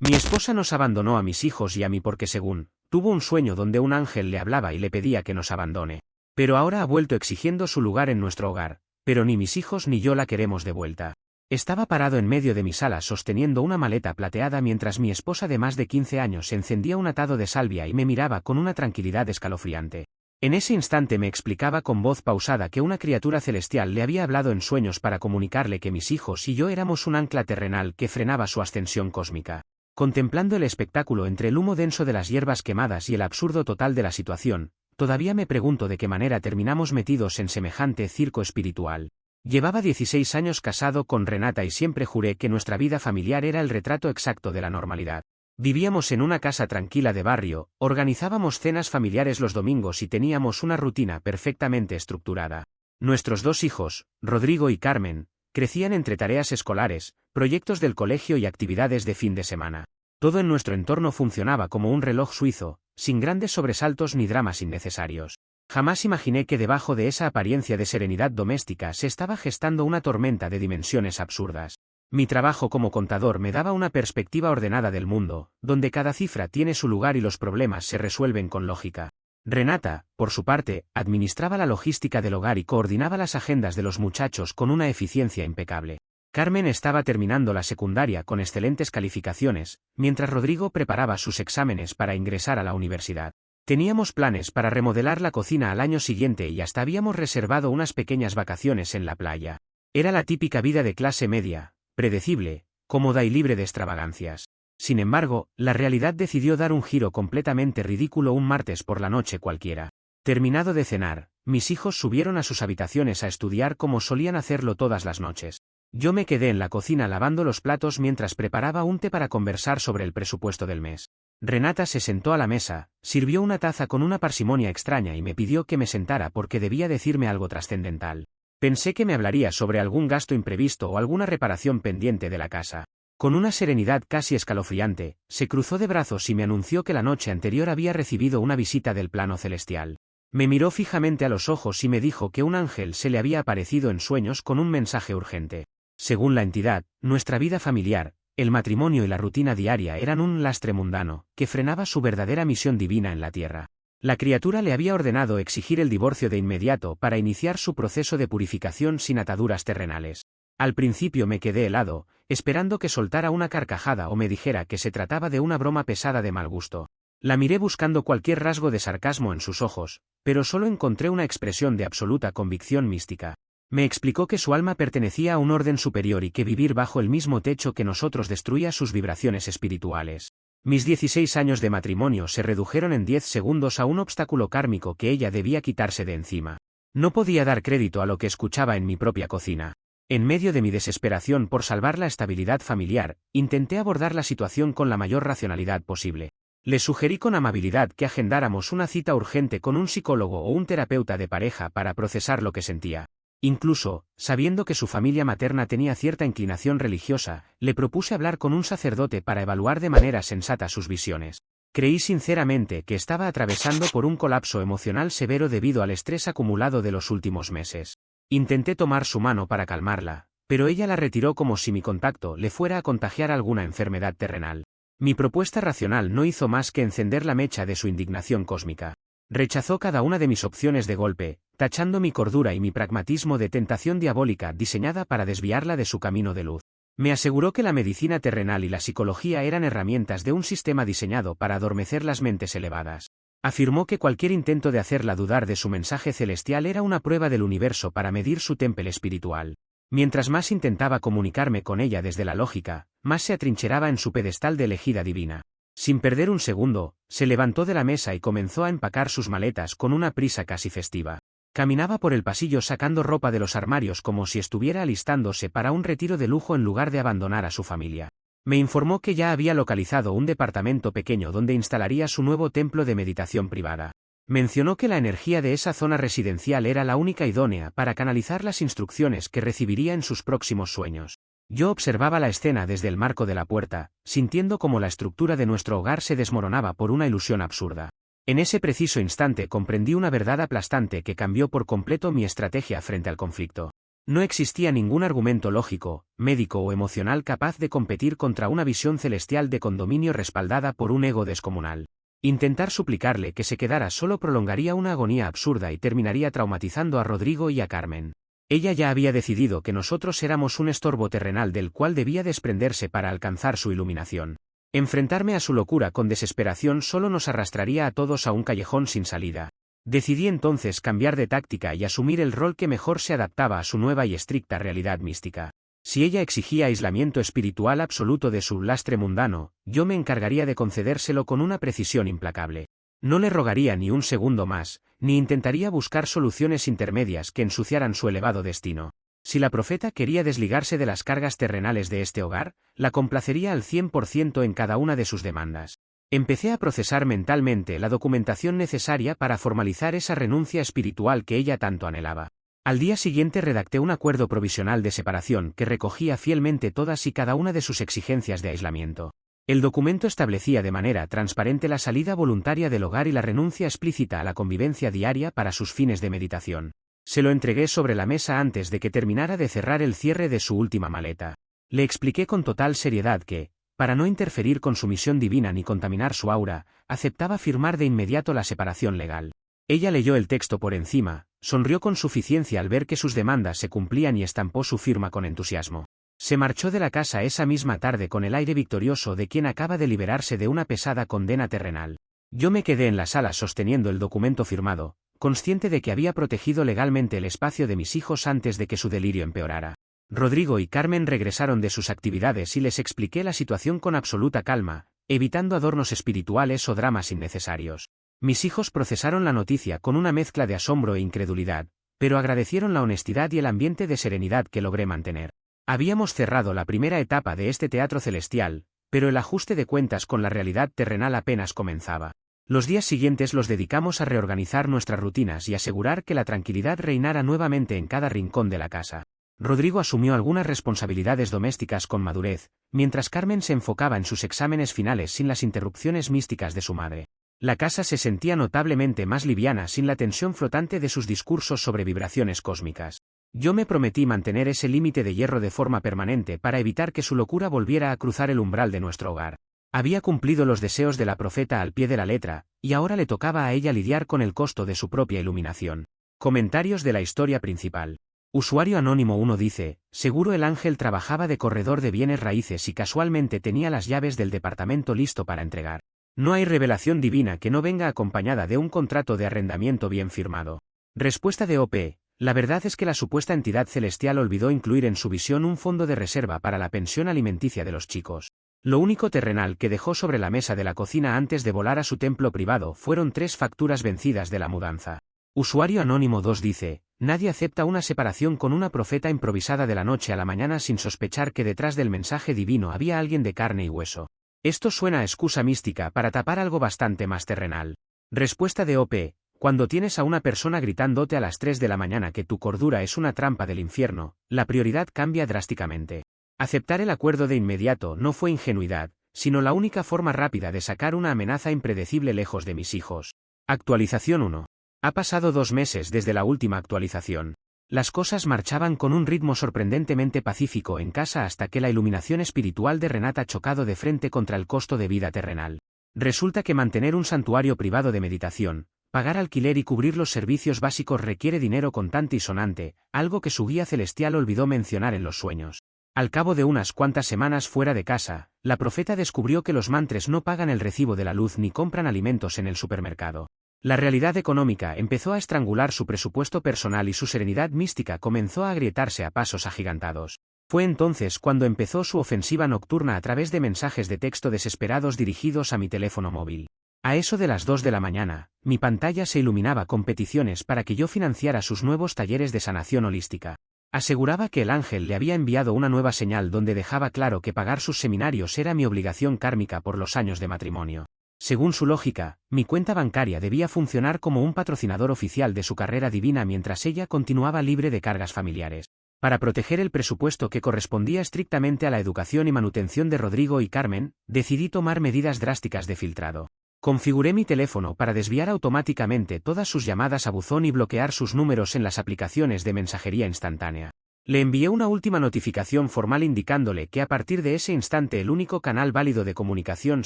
Mi esposa nos abandonó a mis hijos y a mí porque según, tuvo un sueño donde un ángel le hablaba y le pedía que nos abandone. Pero ahora ha vuelto exigiendo su lugar en nuestro hogar, pero ni mis hijos ni yo la queremos de vuelta. Estaba parado en medio de mi sala sosteniendo una maleta plateada mientras mi esposa de más de 15 años encendía un atado de salvia y me miraba con una tranquilidad escalofriante. En ese instante me explicaba con voz pausada que una criatura celestial le había hablado en sueños para comunicarle que mis hijos y yo éramos un ancla terrenal que frenaba su ascensión cósmica. Contemplando el espectáculo entre el humo denso de las hierbas quemadas y el absurdo total de la situación, todavía me pregunto de qué manera terminamos metidos en semejante circo espiritual. Llevaba 16 años casado con Renata y siempre juré que nuestra vida familiar era el retrato exacto de la normalidad. Vivíamos en una casa tranquila de barrio, organizábamos cenas familiares los domingos y teníamos una rutina perfectamente estructurada. Nuestros dos hijos, Rodrigo y Carmen, crecían entre tareas escolares, proyectos del colegio y actividades de fin de semana. Todo en nuestro entorno funcionaba como un reloj suizo, sin grandes sobresaltos ni dramas innecesarios. Jamás imaginé que debajo de esa apariencia de serenidad doméstica se estaba gestando una tormenta de dimensiones absurdas. Mi trabajo como contador me daba una perspectiva ordenada del mundo, donde cada cifra tiene su lugar y los problemas se resuelven con lógica. Renata, por su parte, administraba la logística del hogar y coordinaba las agendas de los muchachos con una eficiencia impecable. Carmen estaba terminando la secundaria con excelentes calificaciones, mientras Rodrigo preparaba sus exámenes para ingresar a la universidad. Teníamos planes para remodelar la cocina al año siguiente y hasta habíamos reservado unas pequeñas vacaciones en la playa. Era la típica vida de clase media, predecible, cómoda y libre de extravagancias. Sin embargo, la realidad decidió dar un giro completamente ridículo un martes por la noche cualquiera. Terminado de cenar, mis hijos subieron a sus habitaciones a estudiar como solían hacerlo todas las noches. Yo me quedé en la cocina lavando los platos mientras preparaba un té para conversar sobre el presupuesto del mes. Renata se sentó a la mesa, sirvió una taza con una parsimonia extraña y me pidió que me sentara porque debía decirme algo trascendental. Pensé que me hablaría sobre algún gasto imprevisto o alguna reparación pendiente de la casa. Con una serenidad casi escalofriante, se cruzó de brazos y me anunció que la noche anterior había recibido una visita del plano celestial. Me miró fijamente a los ojos y me dijo que un ángel se le había aparecido en sueños con un mensaje urgente. Según la entidad, nuestra vida familiar, el matrimonio y la rutina diaria eran un lastre mundano, que frenaba su verdadera misión divina en la tierra. La criatura le había ordenado exigir el divorcio de inmediato para iniciar su proceso de purificación sin ataduras terrenales. Al principio me quedé helado, esperando que soltara una carcajada o me dijera que se trataba de una broma pesada de mal gusto. La miré buscando cualquier rasgo de sarcasmo en sus ojos, pero solo encontré una expresión de absoluta convicción mística. Me explicó que su alma pertenecía a un orden superior y que vivir bajo el mismo techo que nosotros destruía sus vibraciones espirituales. Mis 16 años de matrimonio se redujeron en 10 segundos a un obstáculo kármico que ella debía quitarse de encima. No podía dar crédito a lo que escuchaba en mi propia cocina. En medio de mi desesperación por salvar la estabilidad familiar, intenté abordar la situación con la mayor racionalidad posible. Le sugerí con amabilidad que agendáramos una cita urgente con un psicólogo o un terapeuta de pareja para procesar lo que sentía. Incluso, sabiendo que su familia materna tenía cierta inclinación religiosa, le propuse hablar con un sacerdote para evaluar de manera sensata sus visiones. Creí sinceramente que estaba atravesando por un colapso emocional severo debido al estrés acumulado de los últimos meses. Intenté tomar su mano para calmarla, pero ella la retiró como si mi contacto le fuera a contagiar alguna enfermedad terrenal. Mi propuesta racional no hizo más que encender la mecha de su indignación cósmica. Rechazó cada una de mis opciones de golpe, tachando mi cordura y mi pragmatismo de tentación diabólica diseñada para desviarla de su camino de luz. Me aseguró que la medicina terrenal y la psicología eran herramientas de un sistema diseñado para adormecer las mentes elevadas. Afirmó que cualquier intento de hacerla dudar de su mensaje celestial era una prueba del universo para medir su temple espiritual. Mientras más intentaba comunicarme con ella desde la lógica, más se atrincheraba en su pedestal de elegida divina. Sin perder un segundo, se levantó de la mesa y comenzó a empacar sus maletas con una prisa casi festiva. Caminaba por el pasillo sacando ropa de los armarios como si estuviera alistándose para un retiro de lujo en lugar de abandonar a su familia. Me informó que ya había localizado un departamento pequeño donde instalaría su nuevo templo de meditación privada. Mencionó que la energía de esa zona residencial era la única idónea para canalizar las instrucciones que recibiría en sus próximos sueños. Yo observaba la escena desde el marco de la puerta, sintiendo cómo la estructura de nuestro hogar se desmoronaba por una ilusión absurda. En ese preciso instante comprendí una verdad aplastante que cambió por completo mi estrategia frente al conflicto. No existía ningún argumento lógico, médico o emocional capaz de competir contra una visión celestial de condominio respaldada por un ego descomunal. Intentar suplicarle que se quedara solo prolongaría una agonía absurda y terminaría traumatizando a Rodrigo y a Carmen. Ella ya había decidido que nosotros éramos un estorbo terrenal del cual debía desprenderse para alcanzar su iluminación. Enfrentarme a su locura con desesperación solo nos arrastraría a todos a un callejón sin salida. Decidí entonces cambiar de táctica y asumir el rol que mejor se adaptaba a su nueva y estricta realidad mística. Si ella exigía aislamiento espiritual absoluto de su lastre mundano, yo me encargaría de concedérselo con una precisión implacable. No le rogaría ni un segundo más, ni intentaría buscar soluciones intermedias que ensuciaran su elevado destino. Si la profeta quería desligarse de las cargas terrenales de este hogar, la complacería al 100% en cada una de sus demandas. Empecé a procesar mentalmente la documentación necesaria para formalizar esa renuncia espiritual que ella tanto anhelaba. Al día siguiente redacté un acuerdo provisional de separación que recogía fielmente todas y cada una de sus exigencias de aislamiento. El documento establecía de manera transparente la salida voluntaria del hogar y la renuncia explícita a la convivencia diaria para sus fines de meditación. Se lo entregué sobre la mesa antes de que terminara de cerrar el cierre de su última maleta. Le expliqué con total seriedad que, para no interferir con su misión divina ni contaminar su aura, aceptaba firmar de inmediato la separación legal. Ella leyó el texto por encima, sonrió con suficiencia al ver que sus demandas se cumplían y estampó su firma con entusiasmo. Se marchó de la casa esa misma tarde con el aire victorioso de quien acaba de liberarse de una pesada condena terrenal. Yo me quedé en la sala sosteniendo el documento firmado, consciente de que había protegido legalmente el espacio de mis hijos antes de que su delirio empeorara. Rodrigo y Carmen regresaron de sus actividades y les expliqué la situación con absoluta calma, evitando adornos espirituales o dramas innecesarios. Mis hijos procesaron la noticia con una mezcla de asombro e incredulidad, pero agradecieron la honestidad y el ambiente de serenidad que logré mantener. Habíamos cerrado la primera etapa de este teatro celestial, pero el ajuste de cuentas con la realidad terrenal apenas comenzaba. Los días siguientes los dedicamos a reorganizar nuestras rutinas y asegurar que la tranquilidad reinara nuevamente en cada rincón de la casa. Rodrigo asumió algunas responsabilidades domésticas con madurez, mientras Carmen se enfocaba en sus exámenes finales sin las interrupciones místicas de su madre. La casa se sentía notablemente más liviana sin la tensión flotante de sus discursos sobre vibraciones cósmicas. Yo me prometí mantener ese límite de hierro de forma permanente para evitar que su locura volviera a cruzar el umbral de nuestro hogar. Había cumplido los deseos de la profeta al pie de la letra, y ahora le tocaba a ella lidiar con el costo de su propia iluminación. Comentarios de la historia principal. Usuario Anónimo 1 dice, seguro el ángel trabajaba de corredor de bienes raíces y casualmente tenía las llaves del departamento listo para entregar. No hay revelación divina que no venga acompañada de un contrato de arrendamiento bien firmado. Respuesta de OP. La verdad es que la supuesta entidad celestial olvidó incluir en su visión un fondo de reserva para la pensión alimenticia de los chicos. Lo único terrenal que dejó sobre la mesa de la cocina antes de volar a su templo privado fueron 3 facturas vencidas de la mudanza. Usuario Anónimo 2 dice, nadie acepta una separación con una profeta improvisada de la noche a la mañana sin sospechar que detrás del mensaje divino había alguien de carne y hueso. Esto suena a excusa mística para tapar algo bastante más terrenal. Respuesta de OP. Cuando tienes a una persona gritándote a las 3 de la mañana que tu cordura es una trampa del infierno, la prioridad cambia drásticamente. Aceptar el acuerdo de inmediato no fue ingenuidad, sino la única forma rápida de sacar una amenaza impredecible lejos de mis hijos. Actualización 1. Ha pasado 2 meses desde la última actualización. Las cosas marchaban con un ritmo sorprendentemente pacífico en casa hasta que la iluminación espiritual de Renata ha chocado de frente contra el costo de vida terrenal. Resulta que mantener un santuario privado de meditación, pagar alquiler y cubrir los servicios básicos requiere dinero contante y sonante, algo que su guía celestial olvidó mencionar en los sueños. Al cabo de unas cuantas semanas fuera de casa, la profeta descubrió que los mantres no pagan el recibo de la luz ni compran alimentos en el supermercado. La realidad económica empezó a estrangular su presupuesto personal y su serenidad mística comenzó a agrietarse a pasos agigantados. Fue entonces cuando empezó su ofensiva nocturna a través de mensajes de texto desesperados dirigidos a mi teléfono móvil. A eso de las 2 de la mañana, mi pantalla se iluminaba con peticiones para que yo financiara sus nuevos talleres de sanación holística. Aseguraba que el ángel le había enviado una nueva señal donde dejaba claro que pagar sus seminarios era mi obligación kármica por los años de matrimonio. Según su lógica, mi cuenta bancaria debía funcionar como un patrocinador oficial de su carrera divina mientras ella continuaba libre de cargas familiares. Para proteger el presupuesto que correspondía estrictamente a la educación y manutención de Rodrigo y Carmen, decidí tomar medidas drásticas de filtrado. Configuré mi teléfono para desviar automáticamente todas sus llamadas a buzón y bloquear sus números en las aplicaciones de mensajería instantánea. Le envié una última notificación formal indicándole que a partir de ese instante el único canal válido de comunicación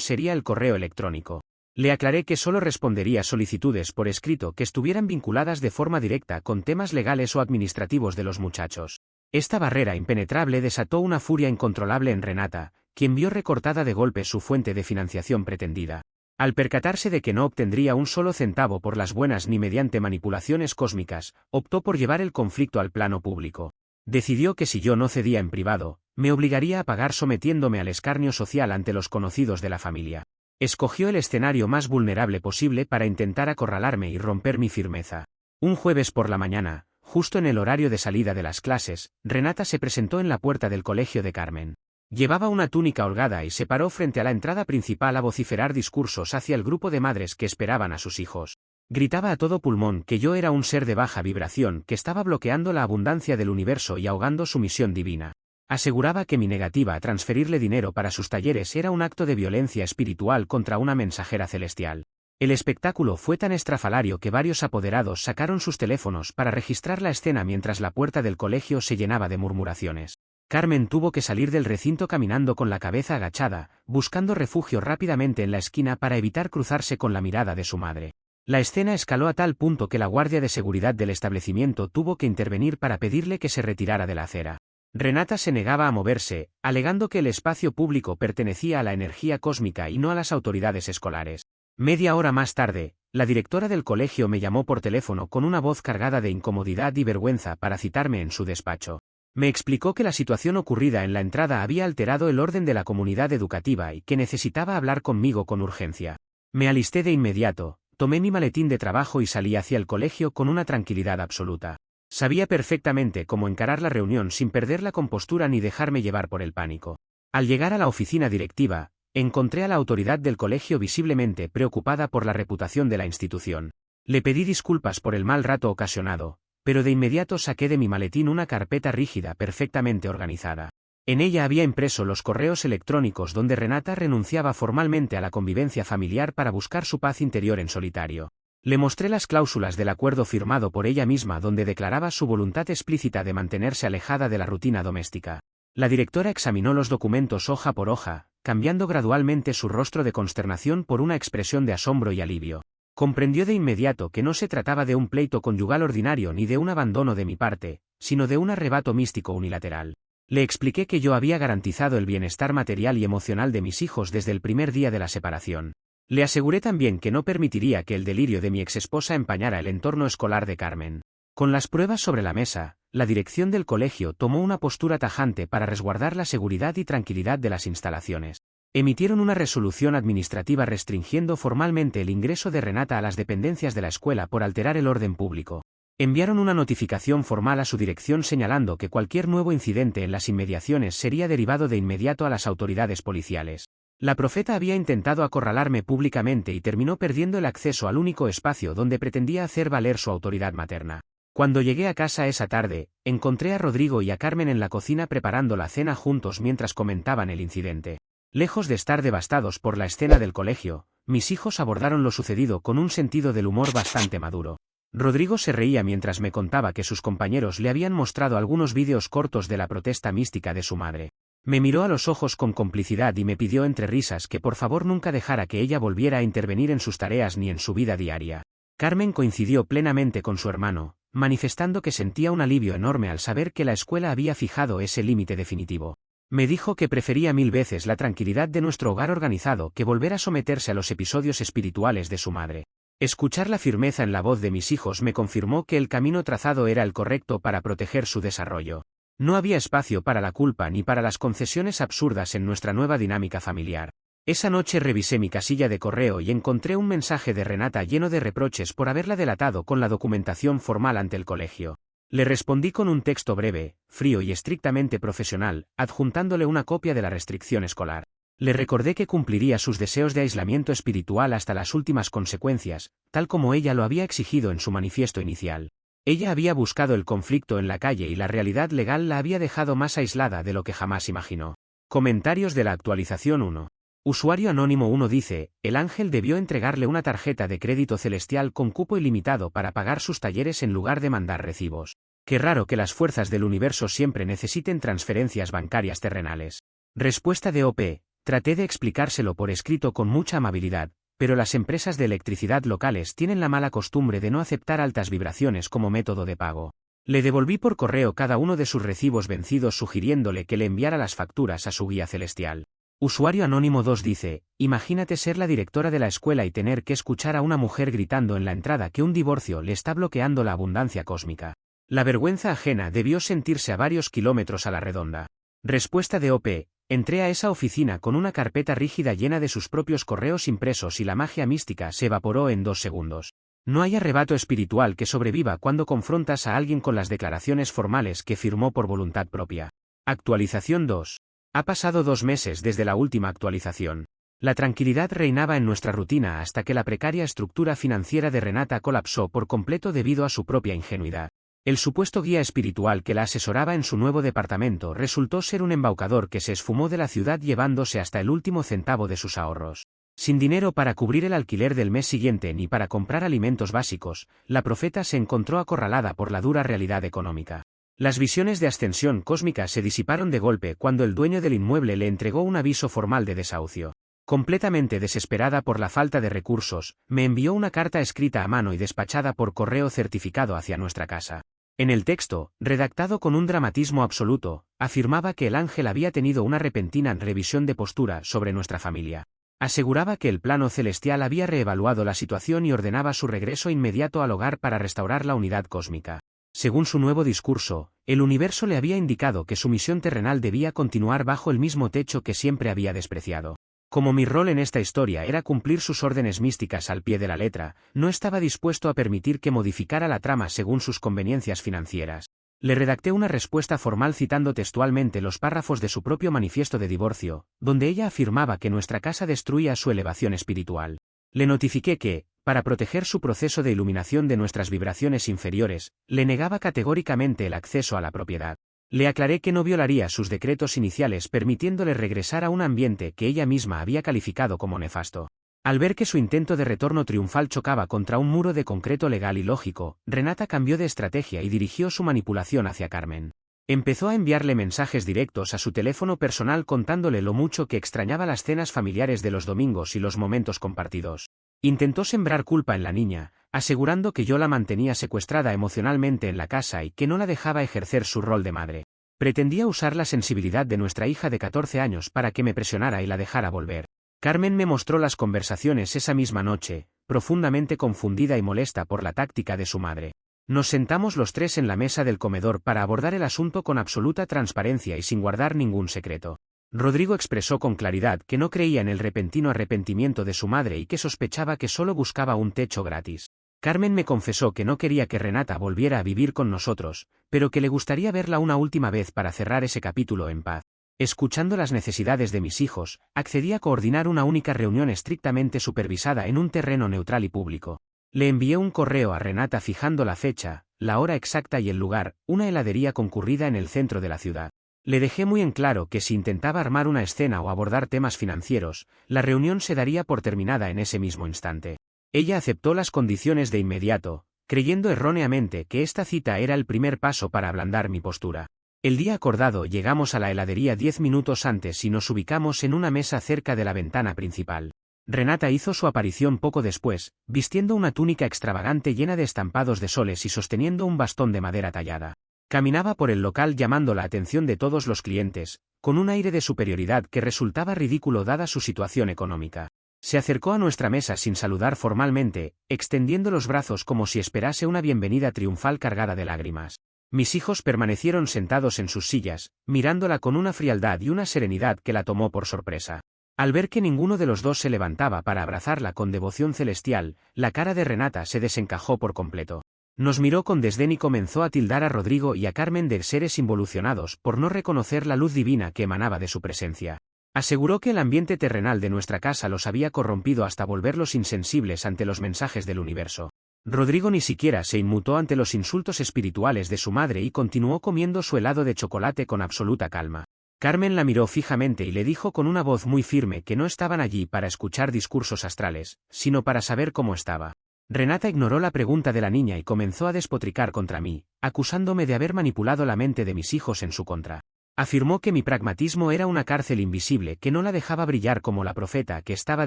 sería el correo electrónico. Le aclaré que solo respondería solicitudes por escrito que estuvieran vinculadas de forma directa con temas legales o administrativos de los muchachos. Esta barrera impenetrable desató una furia incontrolable en Renata, quien vio recortada de golpe su fuente de financiación pretendida. Al percatarse de que no obtendría un solo centavo por las buenas ni mediante manipulaciones cósmicas, optó por llevar el conflicto al plano público. Decidió que si yo no cedía en privado, me obligaría a pagar sometiéndome al escarnio social ante los conocidos de la familia. Escogió el escenario más vulnerable posible para intentar acorralarme y romper mi firmeza. Un jueves por la mañana, justo en el horario de salida de las clases, Renata se presentó en la puerta del colegio de Carmen. Llevaba una túnica holgada y se paró frente a la entrada principal a vociferar discursos hacia el grupo de madres que esperaban a sus hijos. Gritaba a todo pulmón que yo era un ser de baja vibración que estaba bloqueando la abundancia del universo y ahogando su misión divina. Aseguraba que mi negativa a transferirle dinero para sus talleres era un acto de violencia espiritual contra una mensajera celestial. El espectáculo fue tan estrafalario que varios apoderados sacaron sus teléfonos para registrar la escena mientras la puerta del colegio se llenaba de murmuraciones. Carmen tuvo que salir del recinto caminando con la cabeza agachada, buscando refugio rápidamente en la esquina para evitar cruzarse con la mirada de su madre. La escena escaló a tal punto que la guardia de seguridad del establecimiento tuvo que intervenir para pedirle que se retirara de la acera. Renata se negaba a moverse, alegando que el espacio público pertenecía a la energía cósmica y no a las autoridades escolares. Media hora más tarde, la directora del colegio me llamó por teléfono con una voz cargada de incomodidad y vergüenza para citarme en su despacho. Me explicó que la situación ocurrida en la entrada había alterado el orden de la comunidad educativa y que necesitaba hablar conmigo con urgencia. Me alisté de inmediato, tomé mi maletín de trabajo y salí hacia el colegio con una tranquilidad absoluta. Sabía perfectamente cómo encarar la reunión sin perder la compostura ni dejarme llevar por el pánico. Al llegar a la oficina directiva, encontré a la autoridad del colegio visiblemente preocupada por la reputación de la institución. Le pedí disculpas por el mal rato ocasionado, pero de inmediato saqué de mi maletín una carpeta rígida perfectamente organizada. En ella había impreso los correos electrónicos donde Renata renunciaba formalmente a la convivencia familiar para buscar su paz interior en solitario. Le mostré las cláusulas del acuerdo firmado por ella misma donde declaraba su voluntad explícita de mantenerse alejada de la rutina doméstica. La directora examinó los documentos hoja por hoja, cambiando gradualmente su rostro de consternación por una expresión de asombro y alivio. Comprendió de inmediato que no se trataba de un pleito conyugal ordinario ni de un abandono de mi parte, sino de un arrebato místico unilateral. Le expliqué que yo había garantizado el bienestar material y emocional de mis hijos desde el primer día de la separación. Le aseguré también que no permitiría que el delirio de mi exesposa empañara el entorno escolar de Carmen. Con las pruebas sobre la mesa, la dirección del colegio tomó una postura tajante para resguardar la seguridad y tranquilidad de las instalaciones. Emitieron una resolución administrativa restringiendo formalmente el ingreso de Renata a las dependencias de la escuela por alterar el orden público. Enviaron una notificación formal a su dirección señalando que cualquier nuevo incidente en las inmediaciones sería derivado de inmediato a las autoridades policiales. La profeta había intentado acorralarme públicamente y terminó perdiendo el acceso al único espacio donde pretendía hacer valer su autoridad materna. Cuando llegué a casa esa tarde, encontré a Rodrigo y a Carmen en la cocina preparando la cena juntos mientras comentaban el incidente. Lejos de estar devastados por la escena del colegio, mis hijos abordaron lo sucedido con un sentido del humor bastante maduro. Rodrigo se reía mientras me contaba que sus compañeros le habían mostrado algunos vídeos cortos de la protesta mística de su madre. Me miró a los ojos con complicidad y me pidió entre risas que por favor nunca dejara que ella volviera a intervenir en sus tareas ni en su vida diaria. Carmen coincidió plenamente con su hermano, manifestando que sentía un alivio enorme al saber que la escuela había fijado ese límite definitivo. Me dijo que prefería 1000 veces la tranquilidad de nuestro hogar organizado que volver a someterse a los episodios espirituales de su madre. Escuchar la firmeza en la voz de mis hijos me confirmó que el camino trazado era el correcto para proteger su desarrollo. No había espacio para la culpa ni para las concesiones absurdas en nuestra nueva dinámica familiar. Esa noche revisé mi casilla de correo y encontré un mensaje de Renata lleno de reproches por haberla delatado con la documentación formal ante el colegio. Le respondí con un texto breve, frío y estrictamente profesional, adjuntándole una copia de la restricción escolar. Le recordé que cumpliría sus deseos de aislamiento espiritual hasta las últimas consecuencias, tal como ella lo había exigido en su manifiesto inicial. Ella había buscado el conflicto en la calle y la realidad legal la había dejado más aislada de lo que jamás imaginó. Comentarios de la actualización 1. Usuario anónimo 1 dice, el ángel debió entregarle una tarjeta de crédito celestial con cupo ilimitado para pagar sus talleres en lugar de mandar recibos. Qué raro que las fuerzas del universo siempre necesiten transferencias bancarias terrenales. Respuesta de OP. Traté de explicárselo por escrito con mucha amabilidad, pero las empresas de electricidad locales tienen la mala costumbre de no aceptar altas vibraciones como método de pago. Le devolví por correo cada uno de sus recibos vencidos sugiriéndole que le enviara las facturas a su guía celestial. Usuario Anónimo 2 dice, imagínate ser la directora de la escuela y tener que escuchar a una mujer gritando en la entrada que un divorcio le está bloqueando la abundancia cósmica. La vergüenza ajena debió sentirse a varios kilómetros a la redonda. Respuesta de OP. Entré a esa oficina con una carpeta rígida llena de sus propios correos impresos y la magia mística se evaporó en 2 segundos. No hay arrebato espiritual que sobreviva cuando confrontas a alguien con las declaraciones formales que firmó por voluntad propia. Actualización 2. Ha pasado 2 meses desde la última actualización. La tranquilidad reinaba en nuestra rutina hasta que la precaria estructura financiera de Renata colapsó por completo debido a su propia ingenuidad. El supuesto guía espiritual que la asesoraba en su nuevo departamento resultó ser un embaucador que se esfumó de la ciudad llevándose hasta el último centavo de sus ahorros. Sin dinero para cubrir el alquiler del mes siguiente ni para comprar alimentos básicos, la profeta se encontró acorralada por la dura realidad económica. Las visiones de ascensión cósmica se disiparon de golpe cuando el dueño del inmueble le entregó un aviso formal de desahucio. Completamente desesperada por la falta de recursos, me envió una carta escrita a mano y despachada por correo certificado hacia nuestra casa. En el texto, redactado con un dramatismo absoluto, afirmaba que el ángel había tenido una repentina revisión de postura sobre nuestra familia. Aseguraba que el plano celestial había reevaluado la situación y ordenaba su regreso inmediato al hogar para restaurar la unidad cósmica. Según su nuevo discurso, el universo le había indicado que su misión terrenal debía continuar bajo el mismo techo que siempre había despreciado. Como mi rol en esta historia era cumplir sus órdenes místicas al pie de la letra, no estaba dispuesto a permitir que modificara la trama según sus conveniencias financieras. Le redacté una respuesta formal citando textualmente los párrafos de su propio manifiesto de divorcio, donde ella afirmaba que nuestra casa destruía su elevación espiritual. Le notifiqué que, para proteger su proceso de iluminación de nuestras vibraciones inferiores, le negaba categóricamente el acceso a la propiedad. Le aclaré que no violaría sus decretos iniciales permitiéndole regresar a un ambiente que ella misma había calificado como nefasto. Al ver que su intento de retorno triunfal chocaba contra un muro de concreto legal y lógico, Renata cambió de estrategia y dirigió su manipulación hacia Carmen. Empezó a enviarle mensajes directos a su teléfono personal contándole lo mucho que extrañaba las cenas familiares de los domingos y los momentos compartidos. Intentó sembrar culpa en la niña, asegurando que yo la mantenía secuestrada emocionalmente en la casa y que no la dejaba ejercer su rol de madre. Pretendía usar la sensibilidad de nuestra hija de 14 años para que me presionara y la dejara volver. Carmen me mostró las conversaciones esa misma noche, profundamente confundida y molesta por la táctica de su madre. Nos sentamos los tres en la mesa del comedor para abordar el asunto con absoluta transparencia y sin guardar ningún secreto. Rodrigo expresó con claridad que no creía en el repentino arrepentimiento de su madre y que sospechaba que solo buscaba un techo gratis. Carmen me confesó que no quería que Renata volviera a vivir con nosotros, pero que le gustaría verla una última vez para cerrar ese capítulo en paz. Escuchando las necesidades de mis hijos, accedí a coordinar una única reunión estrictamente supervisada en un terreno neutral y público. Le envié un correo a Renata fijando la fecha, la hora exacta y el lugar, una heladería concurrida en el centro de la ciudad. Le dejé muy en claro que si intentaba armar una escena o abordar temas financieros, la reunión se daría por terminada en ese mismo instante. Ella aceptó las condiciones de inmediato, creyendo erróneamente que esta cita era el primer paso para ablandar mi postura. El día acordado llegamos a la heladería 10 minutos antes y nos ubicamos en una mesa cerca de la ventana principal. Renata hizo su aparición poco después, vistiendo una túnica extravagante llena de estampados de soles y sosteniendo un bastón de madera tallada. Caminaba por el local llamando la atención de todos los clientes, con un aire de superioridad que resultaba ridículo dada su situación económica. Se acercó a nuestra mesa sin saludar formalmente, extendiendo los brazos como si esperase una bienvenida triunfal cargada de lágrimas. Mis hijos permanecieron sentados en sus sillas, mirándola con una frialdad y una serenidad que la tomó por sorpresa. Al ver que ninguno de los dos se levantaba para abrazarla con devoción celestial, la cara de Renata se desencajó por completo. Nos miró con desdén y comenzó a tildar a Rodrigo y a Carmen de seres involucionados por no reconocer la luz divina que emanaba de su presencia. Aseguró que el ambiente terrenal de nuestra casa los había corrompido hasta volverlos insensibles ante los mensajes del universo. Rodrigo ni siquiera se inmutó ante los insultos espirituales de su madre y continuó comiendo su helado de chocolate con absoluta calma. Carmen la miró fijamente y le dijo con una voz muy firme que no estaban allí para escuchar discursos astrales, sino para saber cómo estaba. Renata ignoró la pregunta de la niña y comenzó a despotricar contra mí, acusándome de haber manipulado la mente de mis hijos en su contra. Afirmó que mi pragmatismo era una cárcel invisible que no la dejaba brillar como la profeta que estaba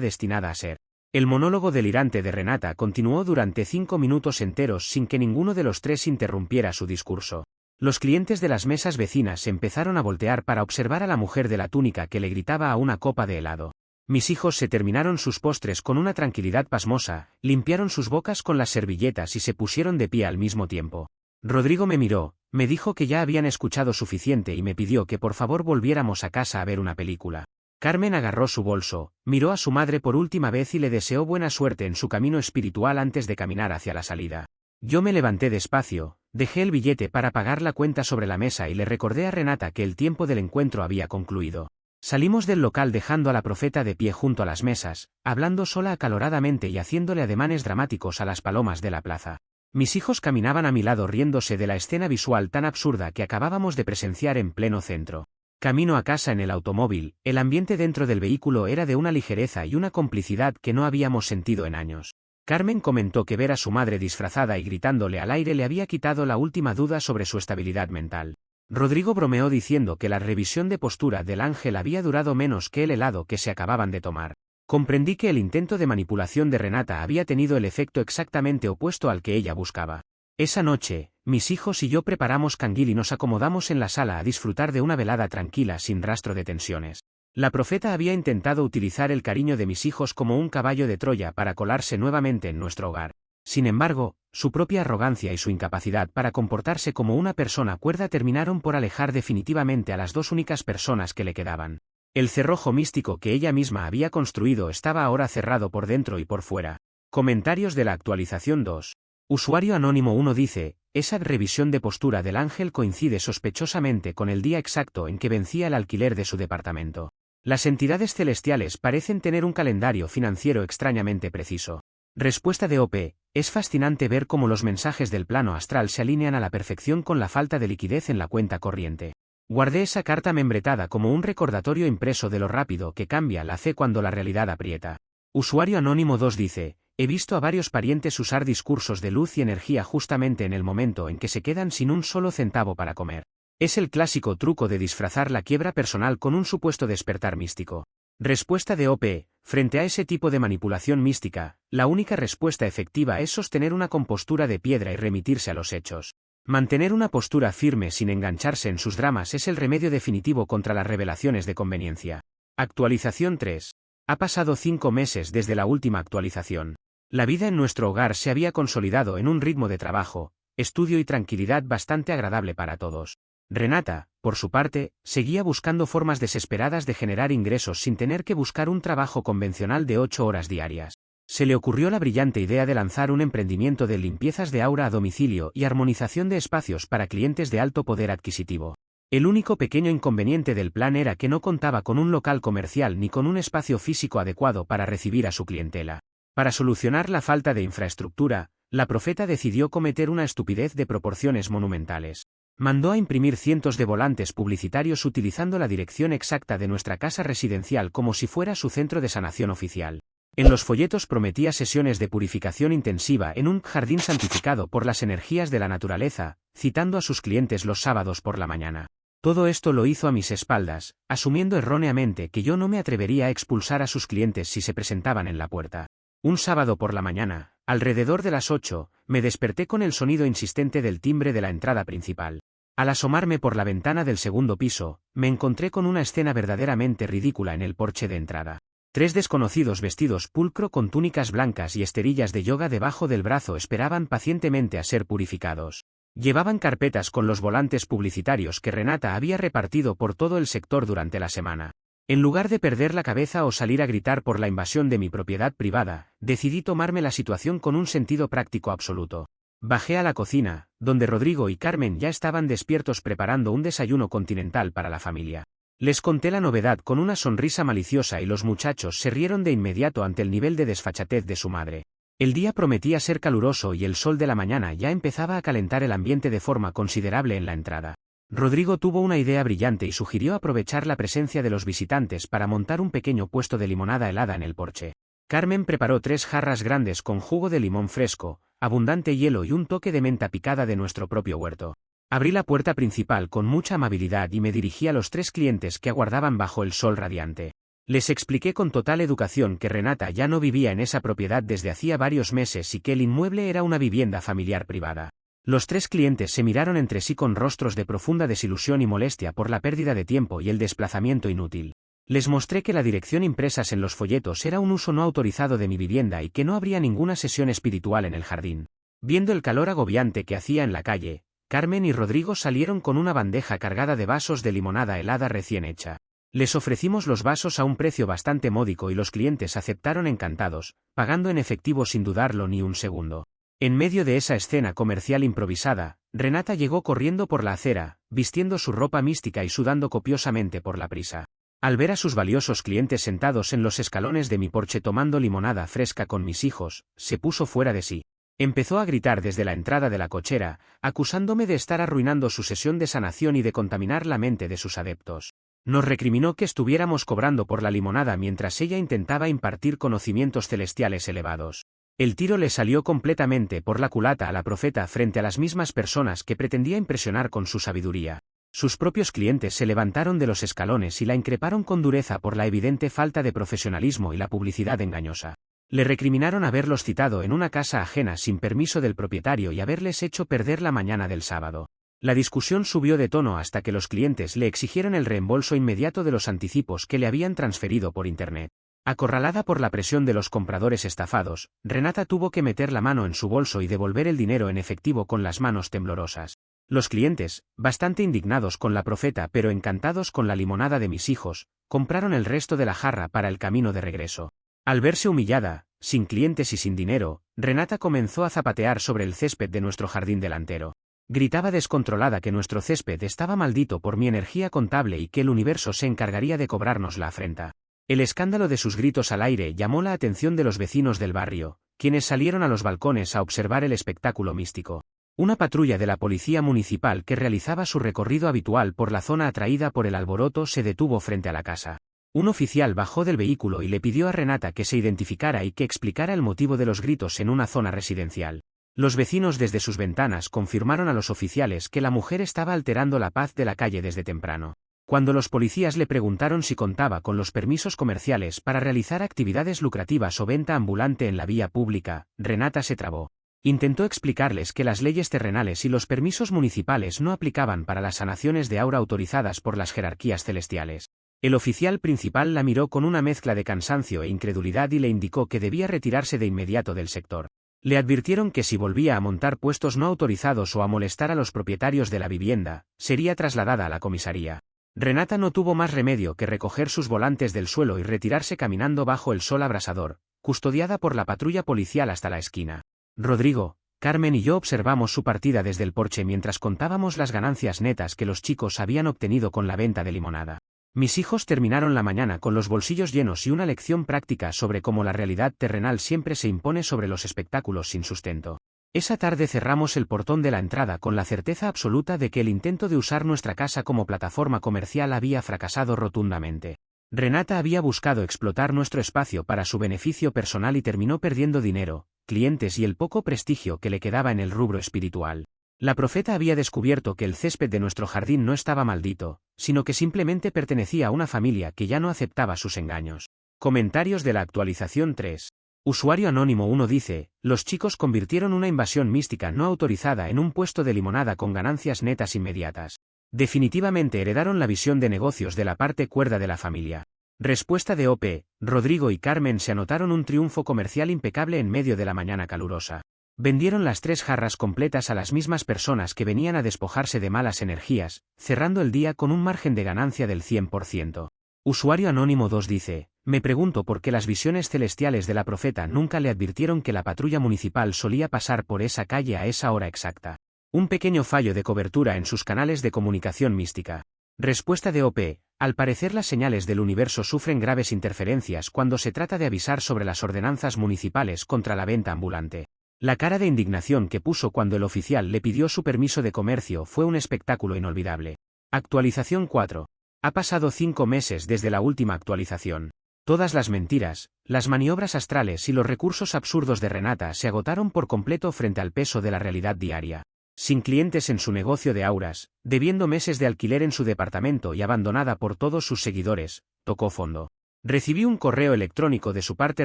destinada a ser. El monólogo delirante de Renata continuó durante 5 minutos enteros sin que ninguno de los tres interrumpiera su discurso. Los clientes de las mesas vecinas empezaron a voltear para observar a la mujer de la túnica que le gritaba a una copa de helado. Mis hijos se terminaron sus postres con una tranquilidad pasmosa, limpiaron sus bocas con las servilletas y se pusieron de pie al mismo tiempo. Rodrigo me miró, me dijo que ya habían escuchado suficiente y me pidió que por favor volviéramos a casa a ver una película. Carmen agarró su bolso, miró a su madre por última vez y le deseó buena suerte en su camino espiritual antes de caminar hacia la salida. Yo me levanté despacio, dejé el billete para pagar la cuenta sobre la mesa y le recordé a Renata que el tiempo del encuentro había concluido. Salimos del local dejando a la profeta de pie junto a las mesas, hablando sola acaloradamente y haciéndole ademanes dramáticos a las palomas de la plaza. Mis hijos caminaban a mi lado riéndose de la escena visual tan absurda que acabábamos de presenciar en pleno centro. Camino a casa en el automóvil, el ambiente dentro del vehículo era de una ligereza y una complicidad que no habíamos sentido en años. Carmen comentó que ver a su madre disfrazada y gritándole al aire le había quitado la última duda sobre su estabilidad mental. Rodrigo bromeó diciendo que la revisión de postura del ángel había durado menos que el helado que se acababan de tomar. Comprendí que el intento de manipulación de Renata había tenido el efecto exactamente opuesto al que ella buscaba. Esa noche, mis hijos y yo preparamos canguil y nos acomodamos en la sala a disfrutar de una velada tranquila sin rastro de tensiones. La profeta había intentado utilizar el cariño de mis hijos como un caballo de Troya para colarse nuevamente en nuestro hogar. Sin embargo, su propia arrogancia y su incapacidad para comportarse como una persona cuerda terminaron por alejar definitivamente a las dos únicas personas que le quedaban. El cerrojo místico que ella misma había construido estaba ahora cerrado por dentro y por fuera. Comentarios de la actualización 2. Usuario Anónimo 1 dice, esa revisión de postura del ángel coincide sospechosamente con el día exacto en que vencía el alquiler de su departamento. Las entidades celestiales parecen tener un calendario financiero extrañamente preciso. Respuesta de OP. Es fascinante ver cómo los mensajes del plano astral se alinean a la perfección con la falta de liquidez en la cuenta corriente. Guardé esa carta membretada como un recordatorio impreso de lo rápido que cambia la fe cuando la realidad aprieta. Usuario Anónimo 2 dice, he visto a varios parientes usar discursos de luz y energía justamente en el momento en que se quedan sin un solo centavo para comer. Es el clásico truco de disfrazar la quiebra personal con un supuesto despertar místico. Respuesta de OP. Frente a ese tipo de manipulación mística, la única respuesta efectiva es sostener una compostura de piedra y remitirse a los hechos. Mantener una postura firme sin engancharse en sus dramas es el remedio definitivo contra las revelaciones de conveniencia. Actualización 3. Ha pasado 5 meses desde la última actualización. La vida en nuestro hogar se había consolidado en un ritmo de trabajo, estudio y tranquilidad bastante agradable para todos. Renata, por su parte, seguía buscando formas desesperadas de generar ingresos sin tener que buscar un trabajo convencional de 8 horas diarias. Se le ocurrió la brillante idea de lanzar un emprendimiento de limpiezas de aura a domicilio y armonización de espacios para clientes de alto poder adquisitivo. El único pequeño inconveniente del plan era que no contaba con un local comercial ni con un espacio físico adecuado para recibir a su clientela. Para solucionar la falta de infraestructura, la profeta decidió cometer una estupidez de proporciones monumentales. Mandó a imprimir cientos de volantes publicitarios utilizando la dirección exacta de nuestra casa residencial como si fuera su centro de sanación oficial. En los folletos prometía sesiones de purificación intensiva en un jardín santificado por las energías de la naturaleza, citando a sus clientes los sábados por la mañana. Todo esto lo hizo a mis espaldas, asumiendo erróneamente que yo no me atrevería a expulsar a sus clientes si se presentaban en la puerta. Un sábado por la mañana, alrededor de las 8, me desperté con el sonido insistente del timbre de la entrada principal. Al asomarme por la ventana del segundo piso, me encontré con una escena verdaderamente ridícula en el porche de entrada. 3 desconocidos vestidos pulcro con túnicas blancas y esterillas de yoga debajo del brazo esperaban pacientemente a ser purificados. Llevaban carpetas con los volantes publicitarios que Renata había repartido por todo el sector durante la semana. En lugar de perder la cabeza o salir a gritar por la invasión de mi propiedad privada, decidí tomarme la situación con un sentido práctico absoluto. Bajé a la cocina, donde Rodrigo y Carmen ya estaban despiertos preparando un desayuno continental para la familia. Les conté la novedad con una sonrisa maliciosa y los muchachos se rieron de inmediato ante el nivel de desfachatez de su madre. El día prometía ser caluroso y el sol de la mañana ya empezaba a calentar el ambiente de forma considerable en la entrada. Rodrigo tuvo una idea brillante y sugirió aprovechar la presencia de los visitantes para montar un pequeño puesto de limonada helada en el porche. Carmen preparó 3 jarras grandes con jugo de limón fresco, abundante hielo y un toque de menta picada de nuestro propio huerto. Abrí la puerta principal con mucha amabilidad y me dirigí a los 3 clientes que aguardaban bajo el sol radiante. Les expliqué con total educación que Renata ya no vivía en esa propiedad desde hacía varios meses y que el inmueble era una vivienda familiar privada. Los 3 clientes se miraron entre sí con rostros de profunda desilusión y molestia por la pérdida de tiempo y el desplazamiento inútil. Les mostré que la dirección impresas en los folletos era un uso no autorizado de mi vivienda y que no habría ninguna sesión espiritual en el jardín. Viendo el calor agobiante que hacía en la calle, Carmen y Rodrigo salieron con una bandeja cargada de vasos de limonada helada recién hecha. Les ofrecimos los vasos a un precio bastante módico y los clientes aceptaron encantados, pagando en efectivo sin dudarlo ni un segundo. En medio de esa escena comercial improvisada, Renata llegó corriendo por la acera, vistiendo su ropa mística y sudando copiosamente por la prisa. Al ver a sus valiosos clientes sentados en los escalones de mi porche tomando limonada fresca con mis hijos, se puso fuera de sí. Empezó a gritar desde la entrada de la cochera, acusándome de estar arruinando su sesión de sanación y de contaminar la mente de sus adeptos. Nos recriminó que estuviéramos cobrando por la limonada mientras ella intentaba impartir conocimientos celestiales elevados. El tiro le salió completamente por la culata a la profeta frente a las mismas personas que pretendía impresionar con su sabiduría. Sus propios clientes se levantaron de los escalones y la increparon con dureza por la evidente falta de profesionalismo y la publicidad engañosa. Le recriminaron haberlos citado en una casa ajena sin permiso del propietario y haberles hecho perder la mañana del sábado. La discusión subió de tono hasta que los clientes le exigieron el reembolso inmediato de los anticipos que le habían transferido por Internet. Acorralada por la presión de los compradores estafados, Renata tuvo que meter la mano en su bolso y devolver el dinero en efectivo con las manos temblorosas. Los clientes, bastante indignados con la profeta pero encantados con la limonada de mis hijos, compraron el resto de la jarra para el camino de regreso. Al verse humillada, sin clientes y sin dinero, Renata comenzó a zapatear sobre el césped de nuestro jardín delantero. Gritaba descontrolada que nuestro césped estaba maldito por mi energía contable y que el universo se encargaría de cobrarnos la afrenta. El escándalo de sus gritos al aire llamó la atención de los vecinos del barrio, quienes salieron a los balcones a observar el espectáculo místico. Una patrulla de la policía municipal que realizaba su recorrido habitual por la zona atraída por el alboroto se detuvo frente a la casa. Un oficial bajó del vehículo y le pidió a Renata que se identificara y que explicara el motivo de los gritos en una zona residencial. Los vecinos desde sus ventanas confirmaron a los oficiales que la mujer estaba alterando la paz de la calle desde temprano. Cuando los policías le preguntaron si contaba con los permisos comerciales para realizar actividades lucrativas o venta ambulante en la vía pública, Renata se trabó. Intentó explicarles que las leyes terrenales y los permisos municipales no aplicaban para las sanaciones de aura autorizadas por las jerarquías celestiales. El oficial principal la miró con una mezcla de cansancio e incredulidad y le indicó que debía retirarse de inmediato del sector. Le advirtieron que si volvía a montar puestos no autorizados o a molestar a los propietarios de la vivienda, sería trasladada a la comisaría. Renata no tuvo más remedio que recoger sus volantes del suelo y retirarse caminando bajo el sol abrasador, custodiada por la patrulla policial hasta la esquina. Rodrigo, Carmen y yo observamos su partida desde el porche mientras contábamos las ganancias netas que los chicos habían obtenido con la venta de limonada. Mis hijos terminaron la mañana con los bolsillos llenos y una lección práctica sobre cómo la realidad terrenal siempre se impone sobre los espectáculos sin sustento. Esa tarde cerramos el portón de la entrada con la certeza absoluta de que el intento de usar nuestra casa como plataforma comercial había fracasado rotundamente. Renata había buscado explotar nuestro espacio para su beneficio personal y terminó perdiendo dinero, clientes y el poco prestigio que le quedaba en el rubro espiritual. La profeta había descubierto que el césped de nuestro jardín no estaba maldito, sino que simplemente pertenecía a una familia que ya no aceptaba sus engaños. Comentarios de la actualización 3. Usuario Anónimo 1 dice, los chicos convirtieron una invasión mística no autorizada en un puesto de limonada con ganancias netas inmediatas. Definitivamente heredaron la visión de negocios de la parte cuerda de la familia. Respuesta de OP, Rodrigo y Carmen se anotaron un triunfo comercial impecable en medio de la mañana calurosa. Vendieron las 3 jarras completas a las mismas personas que venían a despojarse de malas energías, cerrando el día con un margen de ganancia del 100%. Usuario Anónimo 2 dice, me pregunto por qué las visiones celestiales de la profeta nunca le advirtieron que la patrulla municipal solía pasar por esa calle a esa hora exacta. Un pequeño fallo de cobertura en sus canales de comunicación mística. Respuesta de OP, al parecer las señales del universo sufren graves interferencias cuando se trata de avisar sobre las ordenanzas municipales contra la venta ambulante. La cara de indignación que puso cuando el oficial le pidió su permiso de comercio fue un espectáculo inolvidable. Actualización 4. Ha pasado 5 meses desde la última actualización. Todas las mentiras, las maniobras astrales y los recursos absurdos de Renata se agotaron por completo frente al peso de la realidad diaria. Sin clientes en su negocio de auras, debiendo meses de alquiler en su departamento y abandonada por todos sus seguidores, tocó fondo. Recibí un correo electrónico de su parte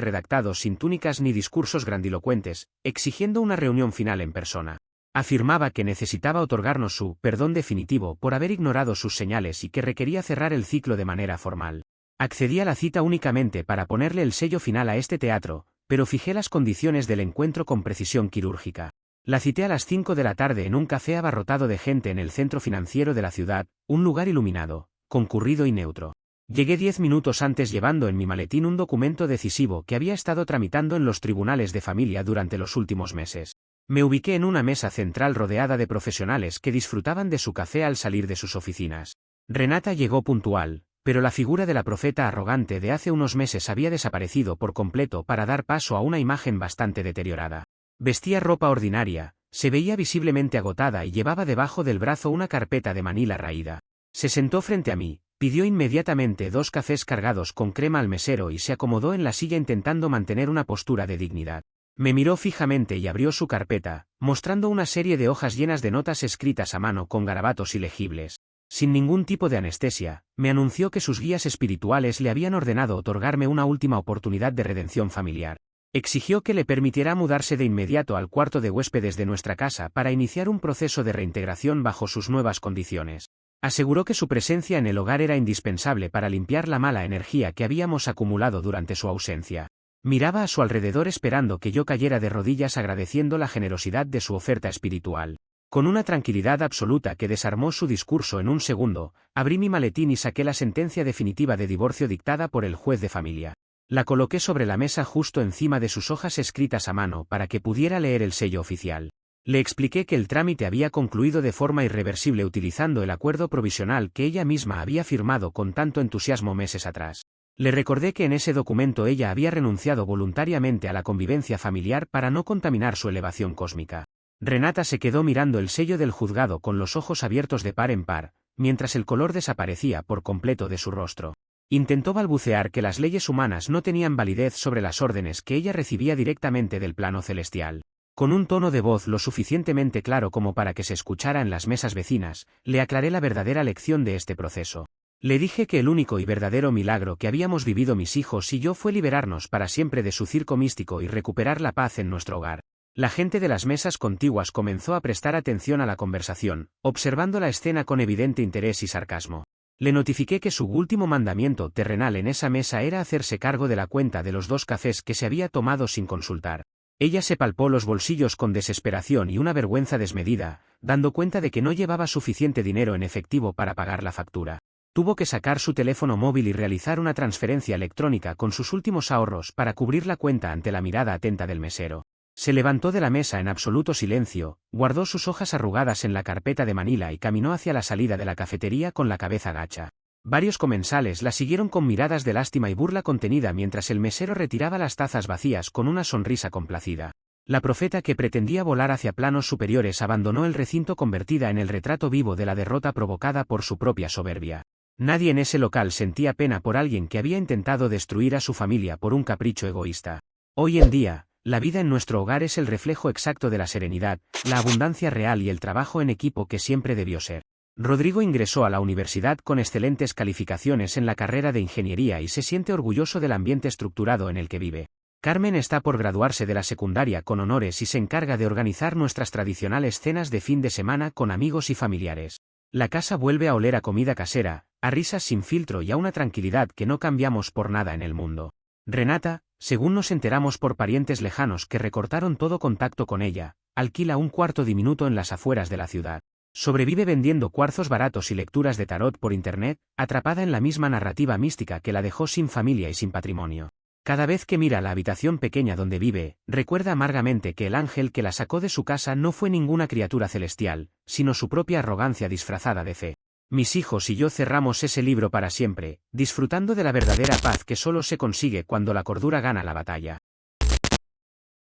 redactado sin túnicas ni discursos grandilocuentes, exigiendo una reunión final en persona. Afirmaba que necesitaba otorgarnos su perdón definitivo por haber ignorado sus señales y que requería cerrar el ciclo de manera formal. Accedí a la cita únicamente para ponerle el sello final a este teatro, pero fijé las condiciones del encuentro con precisión quirúrgica. La cité a las 5 de la tarde en un café abarrotado de gente en el centro financiero de la ciudad, un lugar iluminado, concurrido y neutro. Llegué 10 minutos antes llevando en mi maletín un documento decisivo que había estado tramitando en los tribunales de familia durante los últimos meses. Me ubiqué en una mesa central rodeada de profesionales que disfrutaban de su café al salir de sus oficinas. Renata llegó puntual, pero la figura de la profeta arrogante de hace unos meses había desaparecido por completo para dar paso a una imagen bastante deteriorada. Vestía ropa ordinaria, se veía visiblemente agotada y llevaba debajo del brazo una carpeta de manila raída. Se sentó frente a mí, pidió inmediatamente 2 cafés cargados con crema al mesero y se acomodó en la silla intentando mantener una postura de dignidad. Me miró fijamente y abrió su carpeta, mostrando una serie de hojas llenas de notas escritas a mano con garabatos ilegibles. Sin ningún tipo de anestesia, me anunció que sus guías espirituales le habían ordenado otorgarme una última oportunidad de redención familiar. Exigió que le permitiera mudarse de inmediato al cuarto de huéspedes de nuestra casa para iniciar un proceso de reintegración bajo sus nuevas condiciones. Aseguró que su presencia en el hogar era indispensable para limpiar la mala energía que habíamos acumulado durante su ausencia. Miraba a su alrededor esperando que yo cayera de rodillas agradeciendo la generosidad de su oferta espiritual. Con una tranquilidad absoluta que desarmó su discurso en un segundo, abrí mi maletín y saqué la sentencia definitiva de divorcio dictada por el juez de familia. La coloqué sobre la mesa justo encima de sus hojas escritas a mano para que pudiera leer el sello oficial. Le expliqué que el trámite había concluido de forma irreversible utilizando el acuerdo provisional que ella misma había firmado con tanto entusiasmo meses atrás. Le recordé que en ese documento ella había renunciado voluntariamente a la convivencia familiar para no contaminar su elevación cósmica. Renata se quedó mirando el sello del juzgado con los ojos abiertos de par en par, mientras el color desaparecía por completo de su rostro. Intentó balbucear que las leyes humanas no tenían validez sobre las órdenes que ella recibía directamente del plano celestial. Con un tono de voz lo suficientemente claro como para que se escuchara en las mesas vecinas, le aclaré la verdadera lección de este proceso. Le dije que el único y verdadero milagro que habíamos vivido mis hijos y yo fue liberarnos para siempre de su circo místico y recuperar la paz en nuestro hogar. La gente de las mesas contiguas comenzó a prestar atención a la conversación, observando la escena con evidente interés y sarcasmo. Le notifiqué que su último mandamiento terrenal en esa mesa era hacerse cargo de la cuenta de los 2 cafés que se había tomado sin consultar. Ella se palpó los bolsillos con desesperación y una vergüenza desmedida, dando cuenta de que no llevaba suficiente dinero en efectivo para pagar la factura. Tuvo que sacar su teléfono móvil y realizar una transferencia electrónica con sus últimos ahorros para cubrir la cuenta ante la mirada atenta del mesero. Se levantó de la mesa en absoluto silencio, guardó sus hojas arrugadas en la carpeta de manila y caminó hacia la salida de la cafetería con la cabeza gacha. Varios comensales la siguieron con miradas de lástima y burla contenida mientras el mesero retiraba las tazas vacías con una sonrisa complacida. La profeta que pretendía volar hacia planos superiores abandonó el recinto convertida en el retrato vivo de la derrota provocada por su propia soberbia. Nadie en ese local sentía pena por alguien que había intentado destruir a su familia por un capricho egoísta. Hoy en día, la vida en nuestro hogar es el reflejo exacto de la serenidad, la abundancia real y el trabajo en equipo que siempre debió ser. Rodrigo ingresó a la universidad con excelentes calificaciones en la carrera de ingeniería y se siente orgulloso del ambiente estructurado en el que vive. Carmen está por graduarse de la secundaria con honores y se encarga de organizar nuestras tradicionales cenas de fin de semana con amigos y familiares. La casa vuelve a oler a comida casera, a risas sin filtro y a una tranquilidad que no cambiamos por nada en el mundo. Renata, según nos enteramos por parientes lejanos que recortaron todo contacto con ella, alquila un cuarto diminuto en las afueras de la ciudad. Sobrevive vendiendo cuarzos baratos y lecturas de tarot por internet, atrapada en la misma narrativa mística que la dejó sin familia y sin patrimonio. Cada vez que mira la habitación pequeña donde vive, recuerda amargamente que el ángel que la sacó de su casa no fue ninguna criatura celestial, sino su propia arrogancia disfrazada de fe. Mis hijos y yo cerramos ese libro para siempre, disfrutando de la verdadera paz que solo se consigue cuando la cordura gana la batalla.